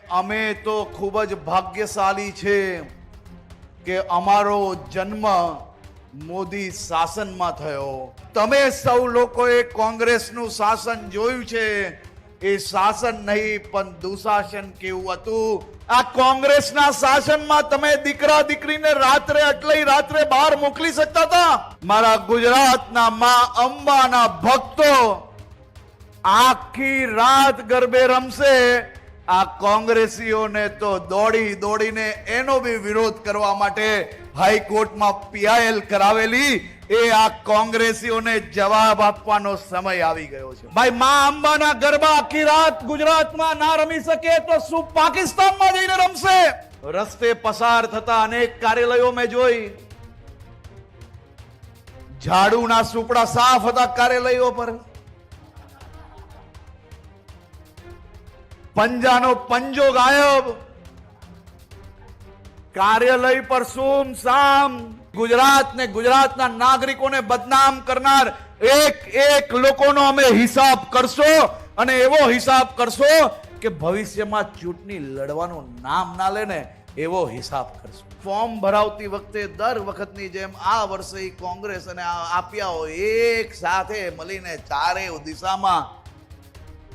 અમે તો ખૂબ જ ભાગ્યશાળી છે કે અમારો જન્મ મોદી શાસનમાં થયો. તમે સૌ લોકોએ કોંગ્રેસનું શાસન જોયું છે. એ શાસન નહીં પણ દુશાસન કેવું હતું. આ કોંગ્રેસના શાસનમાં તમે દીકરા દીકરીને રાત્રે આટલી રાત્રે બહાર મોકલી શકતા હતા? મારા ગુજરાતના માં અંબાના ભક્તો આખી રાત ગરબે રમશે. આ કોંગ્રેસીઓને તો દોડી દોડીને એનો બી વિરોધ કરવા માટે હાઈકોર્ટમાં પીઆઈએલ કરાવેલી. એ આ કોંગ્રેસીઓને જવાબ આપવાનો સમય આવી ગયો છે. ભાઈ માં અંબાના ગરબા આખી રાત ગુજરાતમાં ના રમી શકે તો શું પાકિસ્તાનમાં જઈને રમશે? રસ્તે પસાર થતા અનેક કાર્યાલયો મેં જોઈ, ઝાડુના સુપડા સાફ હતા કાર્યાલયો પર. પંજાનો પંજો ગાયબ, કાર્યાલય પર સુમ સામ. ગુજરાત ને ગુજરાતના નાગરિકોને બદનામ કરનાર એક લોકોનો અમે હિસાબ કરશો, અને એવો હિસાબ કરશો કે ભવિષ્યમાં ચૂંટણી લડવાનું નામ ના લે ને એવો હિસાબ કરશો. ફોર્મ ભરાવતી વખતે દર વખતની જેમ આ વર્ષે કોંગ્રેસ અને આપિયાઓ એક સાથે મળીને ચારેય દિશામાં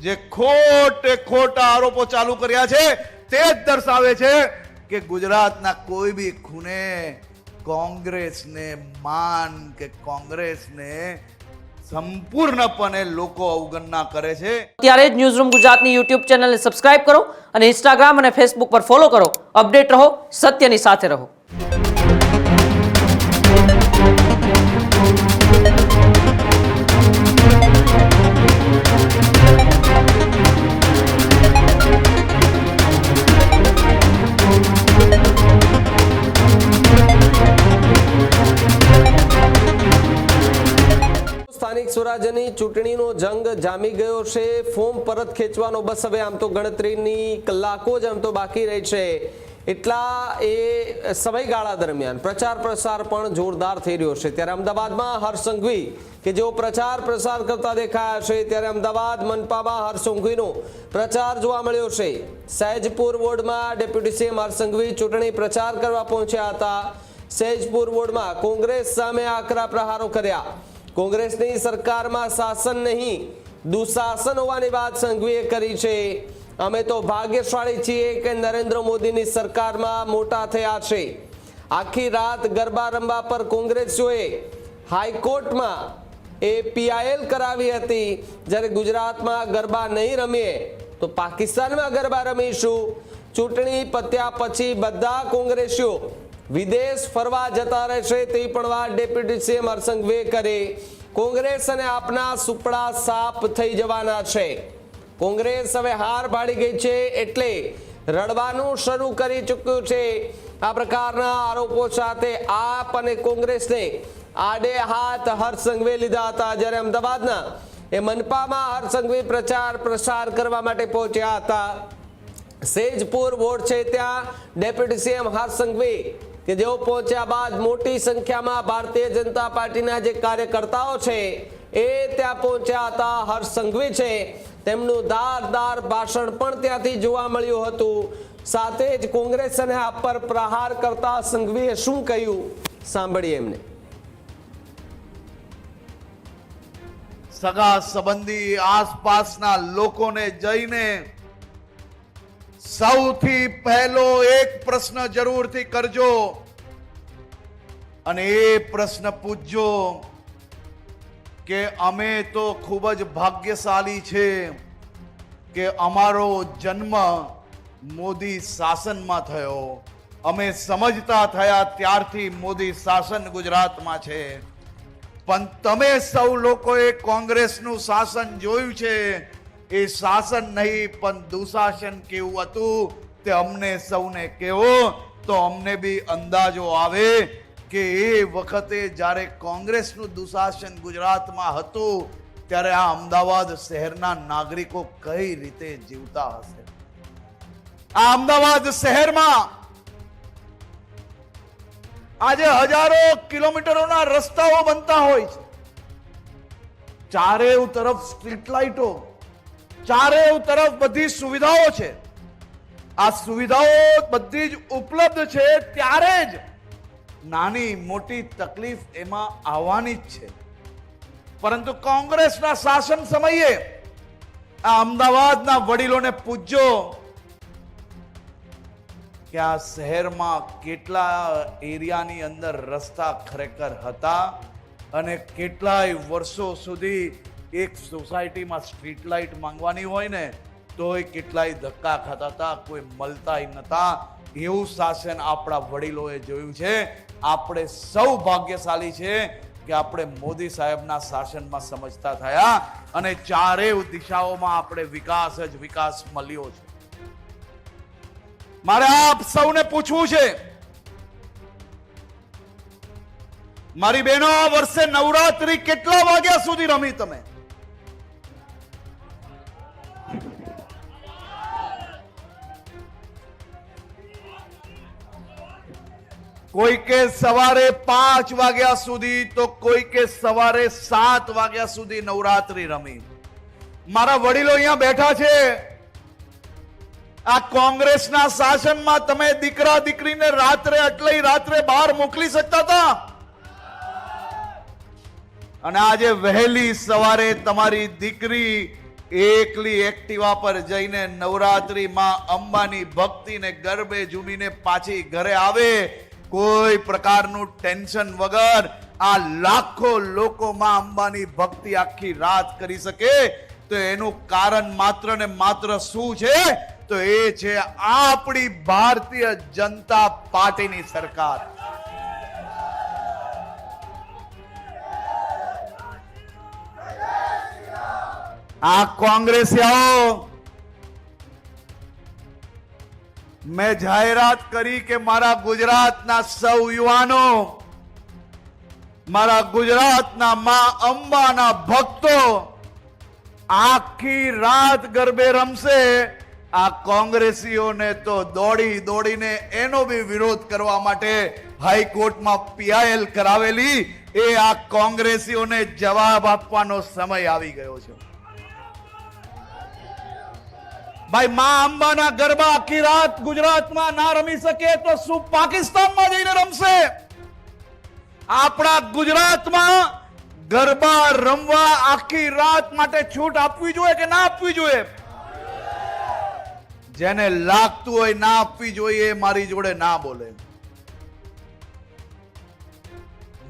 જે ખોટા આરોપો ચાલુ કર્યા છે તે જ દર્શાવે છે કે ગુજરાતના કોઈ બી ખૂણે કોંગ્રેસને માન કે કોંગ્રેસને સંપૂર્ણપણે લોકો અવગણના કરે છે. ત્યારે જ ન્યૂઝરૂમ ગુજરાતની યુટ્યુબ ચેનલને સબસ્ક્રાઇબ કરો અને ઇન્સ્ટાગ્રામ અને ફેસબુક પર ફોલો કરો. અપડેટ રહો, સત્યની સાથે રહો. સ્થાનિક સ્વરાજ્યની ચૂંટણીનો જંગ જામી ગયો છે. ફોર્મ પરત ખેંચવાનો બસ હવે આમ તો ગણતરીની કલાકો જ આમ તો બાકી રહી છે. એટલા એ સમયગાળા દરમિયાન પ્રચાર પ્રસાર પણ જોરદાર થઈ રહ્યો છે. ત્યારે અમદાવાદમાં હર્ષ સંઘવી કે જેઓ પ્રચાર પ્રસાર કરતા દેખાયા છે, ત્યારે અમદાવાદ મનપામાં હર્ષ સંઘવીનો પ્રચાર જોવા મળ્યો છે. સહેજપુર વોર્ડમાં ડેપ્યુટી સીએમ હર્ષ સંઘવી ચૂંટણી પ્રચાર કરવા પહોંચ્યા હતા. સહેજપુર વોર્ડમાં કોંગ્રેસ સામે આકરા પ્રહારો કર્યા. કોંગ્રેસની સરકારમાં શાસન નહીં દુશાસન હોવાની વાત સંઘવીએ કરી છે. અમે તો ભાગ્યશાળી છીએ કે નરેન્દ્ર મોદીની સરકારમાં મોટા થયા છે. આખી રાત ગરબા રમવા પર કોંગ્રેસીઓએ હાઈકોર્ટમાં એ પીઆઈએલ કરાવી હતી. જ્યારે ગુજરાતમાં ગરબા નહીં રમીએ તો પાકિસ્તાનમાં ગરબા રમીશું. ચૂંટણી પત્યા પછી બધા કોંગ્રેસીઓ વિદેશ ફરવા જતા રહેશે તે પણ વાત ડેપ્યુટી સીએમ હર્ષ સંઘવીએ કરી. કોંગ્રેસ અને આપના સુપડા સાફ થઈ જવાના છે. કોંગ્રેસ હવે હાર પાડી ગઈ છે એટલે રડવાનું શરૂ કરી ચૂક્યું છે. આ પ્રકારના આરોપો સાથે આપ અને કોંગ્રેસને આડે હાથ હર્ષ સંઘવીએ લીધા હતા. જ્યારે અમદાવાદના એ મનપામાં હર્ષ સંઘવી પ્રચાર પ્રસાર કરવા માટે પહોંચ્યા હતા. સહેજપુર વોર્ડ છે ત્યાં ડેપ્યુટી સીએમ હર્ષ સંઘવી કે જેઓ પહોંચ્યા બાદ મોટી સંખ્યામાં ભારતીય જનતા પાર્ટીના જે કાર્યકર્તાઓ છે એ ત્યાં પહોંચ્યા હતા. હર્ષ સંઘવી છે તેમનું ધારદાર ભાષણ પણ ત્યાંથી જોવા મળ્યું હતું. સાથે જ કોંગ્રેસ અને આપ પર પ્રહાર કરતા સંઘવીએ શું કહ્યું સાંભળીએ એમને. સગા સંબંધી આસપાસના લોકોને જઈને સૌથી પહેલો એક પ્રશ્ન જરૂરથી કરજો, અને એ પ્રશ્ન પૂછજો કે અમે તો ખૂબ જ ભાગ્યશાળી છે કે અમારો જન્મ મોદી શાસનમાં થયો. અમે સમજતા થયા ત્યારથી મોદી શાસન ગુજરાતમાં છે. પણ તમે સૌ લોકોએ કોંગ્રેસનું શાસન જોયું છે. એ શાસન નહીં પણ દુશાસન કેવું હતું તે અમને સૌને કહેવો તો અમને બી અંદાજો આવે કે એ વખતે જ્યારે કોંગ્રેસનું દુશાસન ગુજરાતમાં હતું ત્યારે આ અમદાવાદ શહેરના નાગરિકો કઈ રીતે જીવતા હશે. આ અમદાવાદ શહેરમાં આજે હજારો કિલોમીટરોના રસ્તાઓ બનતા હોય છે. ચારેય તરફ સ્ટ્રીટ લાઇટો, ચારેય તરફ બધી સુવિધાઓ છે. આ સુવિધાઓ બધી જ ઉપલબ્ધ છે, ત્યારે જ નાની મોટી તકલીફ એમાં આવવાની જ છે. પરંતુ કોંગ્રેસના શાસન સમયે આ અમદાવાદના વડીલોને પૂછજો કે આ શહેરમાં કેટલા એરિયાની અંદર રસ્તા ખરેખર હતા અને કેટલાય વર્ષો સુધી એક સોસાયટીમાં સ્ટ્રીટ લાઇટ માંગવાની હોય ને તોય કેટલાય ધક્કા ખાતા હતા, કોઈ મળતાય નતા. એવું શાસન આપણા વડીલોએ જોયું છે. આપણે સૌ ભાગ્યશાળી છે કે આપણે મોદી સાહેબના શાસનમાં સમજતા થયા અને ચારેય દિશાઓમાં આપણે વિકાસ જ વિકાસ મળ્યો છે. મારે આપ સૌને પૂછવું છે, મારી બહેનો, આ વર્ષે નવરાત્રી કેટલા વાગ્યા સુધી રમી તમે? કોઈ કે સવારે 5 વાગ્યા સુધી તો કોઈ કે સવારે 7 વાગ્યા સુધી નવરાત્રી રમી. મારા વડીલો અહીંયા બેઠા છે. આ કોંગ્રેસના શાસનમાં તમે દીકરા દીકરીને રાત્રે આટલી રાત્રે બહાર મોકલી શકતા હતા? અને આજે વહેલી સવારે તમારી દીકરી એકલી એક્ટિવા પર જઈને નવરાત્રીમાં અંબાની ભક્તિને ગરબે ઝૂમીને પાછી ઘરે આવે, કોઈ પ્રકારનું ટેન્શન વગર આ લાખો લોકોમાં અંબાની ભક્તિ આખી રાત કરી શકે, તો એનું કારણ માત્ર ને માત્ર શું છે? તો એ છે આપણી ભારતીય જનતા પાર્ટીની સરકાર. આ કોંગ્રેસીઓ, મેં જાહેરાત કરી કે મારા ગુજરાતના સૌ યુવાનો, મારા ગુજરાતના માં અંબાના ભક્તો આખી રાત ગરબે રમશે. આ કોંગ્રેસીઓને તો દોડી દોડીને એનો બી વિરોધ કરવા માટે હાઈકોર્ટમાં પીઆઈએલ કરાવેલી. એ આ કોંગ્રેસીઓને જવાબ આપવાનો સમય આવી ગયો છે. ભાઈ, માં અંબાના ગરબા આખી રાત ગુજરાતમાં ના રમી શકે તો શું પાકિસ્તાનમાં જઈને રમશે? આપણા ગુજરાતમાં ગરબા રમવા આખી રાત માટે છૂટ આપવી જોઈએ કે ના આપવી જોઈએ? જેને લાગતું હોય ના આપવી જોઈએ, મારી જોડે ના બોલે.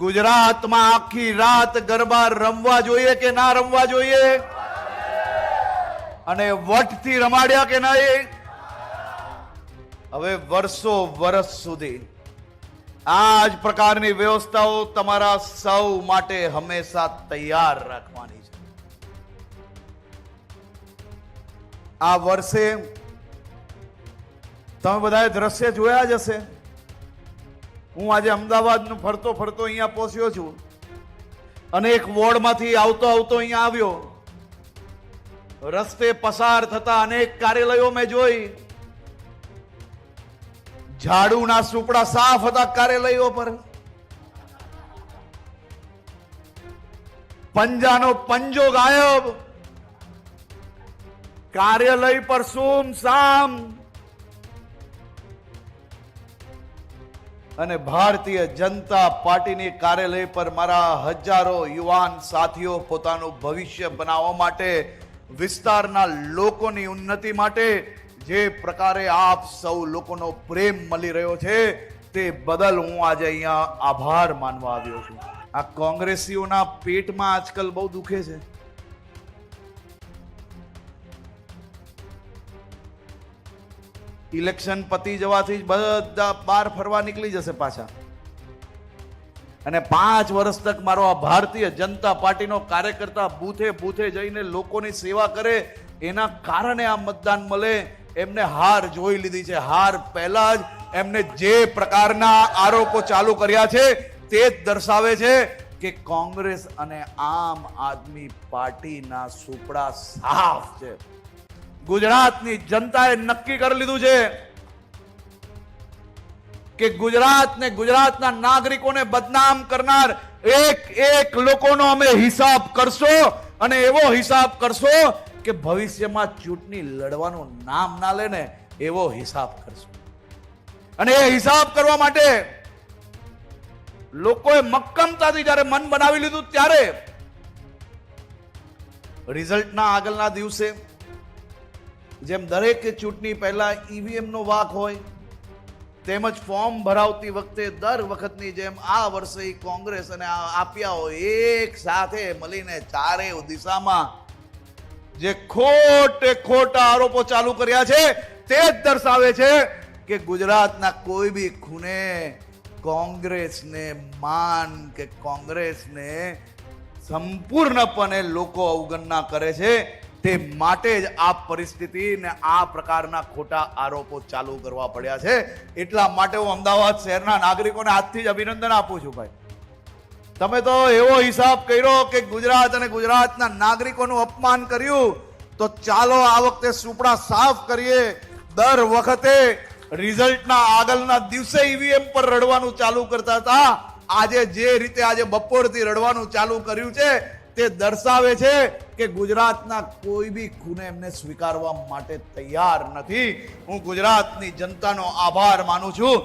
ગુજરાતમાં આખી રાત ગરબા રમવા જોઈએ કે ના રમવા જોઈએ? અને વટથી રમાડ્યા કે નહીં? હવે વર્ષો વર્ષ સુધી આ જ પ્રકારની વ્યવસ્થાઓ તમારા સૌ માટે હંમેશા તૈયાર રાખવાની છે. આ વર્ષે તમે બધાએ દ્રશ્ય જોયા જ હશે. હું આજે અમદાવાદનું ફરતો ફરતો અહીંયા પહોંચ્યો છું અને એક વોર્ડમાંથી આવતો આવતો અહીંયા આવ્યો. રસ્તે પસાર થતા અનેક કાર્યાલયો મેં જોઈ. ઝાડુના સુપડા સાફ હતા કાર્યાલયો પર. પંજાનો પંજો ગાયબ. કાર્યાલય પર સુમસામ. અને ભારતીય જનતા પાર્ટીની કાર્યાલય પર મારા હજારો યુવાન સાથીઓ પોતાનું ભવિષ્ય બનાવવા માટે, વિસ્તારના લોકોની ઉન્નતિ માટે જે પ્રકારે આપ સૌ લોકોનો પ્રેમ મળી રહ્યો છે તે બદલ હું આજે અહીંયા આભાર માનવા આવ્યો છું. આ કોંગ્રેસીઓના પેટમાં આજકાલ બહુ દુખે છે. ઇલેક્શન પતી જવાથી જ બધા બહાર ફરવા નીકળી જશે પાછા. અને 5 વર્ષ તક મારો આ ભારતીય જનતા પાર્ટીનો કાર્યકર્તા બૂથે બૂથે જઈને લોકોની સેવા કરે, એના કારણે આ મતદાન મળે. એમને હાર જોઈ લીધી છે. હાર પહેલા જ એમને જે પ્રકારના આરોપો ચાલુ કર્યા છે તે જ દર્શાવે છે કે કોંગ્રેસ અને આમ આદમી પાર્ટીના સુપડા સાફ છે. ગુજરાતની જનતાએ નક્કી કરી લીધું છે કે ગુજરાતને, ગુજરાતના નાગરિકોને બદનામ કરનાર એક લોકોનો અમે હિસાબ કરશો, અને એવો હિસાબ કરશો કે ભવિષ્યમાં ચૂંટણી લડવાનું નામ ના લે ને એવો હિસાબ કરશું. અને એ હિસાબ કરવા માટે લોકોએ મક્કમતાથી જ્યારે મન બનાવી લીધું ત્યારે રિઝલ્ટના આગળના દિવસે જેમ દરેક ચૂંટણી પહેલા ઈવીએમ નો વાક હોય તેમજ ફોર્મ ભરાવતી વખતે દર વખતની જેમ આ વર્ષે કોંગ્રેસ અને આપ્યા હોય એક સાથે મળીને ચારેય દિશામાં જે ખોટા આરોપો ચાલુ કર્યા છે તે જ દર્શાવે છે કે ગુજરાતના કોઈ બી ખૂણે કોંગ્રેસને માન કે કોંગ્રેસને સંપૂર્ણપણે લોકો અવગણના કરે છે. તે માટે જ આ પરિસ્થિતિ ને આ પ્રકારના ખોટા આરોપો ચાલુ કરવા પડ્યા છે. એટલા માટે હું અમદાવાદ શહેરના નાગરિકોને આજથી જ અભિનંદન આપું છું. ભાઈ, તમે તો એવો હિસાબ કર્યો કે ગુજરાત અને ગુજરાતના નાગરિકોનું અપમાન કર્યું, તો ચાલો આ વખતે સુપડા સાફ કરીએ. દર વખતે રિઝલ્ટના આગળના દિવસે ઈવીએમ પર રડવાનું ચાલુ કરતા હતા, આજે જે રીતે આજે બપોરથી રડવાનું ચાલુ કર્યું છે તે દર્શાવે છે કે ગુજરાતના કોઈ બી ખૂણે એમને સ્વીકારવા માટે તૈયાર નથી. હું ગુજરાતની જનતાનો આભાર માનું છું.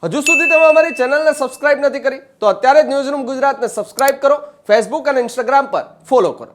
હજુ સુધી તમે અમારી ચેનલને સબસ્ક્રાઇબ નથી કરી તો અત્યારે જ ન્યૂઝરૂમ ગુજરાતને સબસ્ક્રાઇબ કરો, ફેસબુક અને ઇન્સ્ટાગ્રામ પર ફોલો કરો.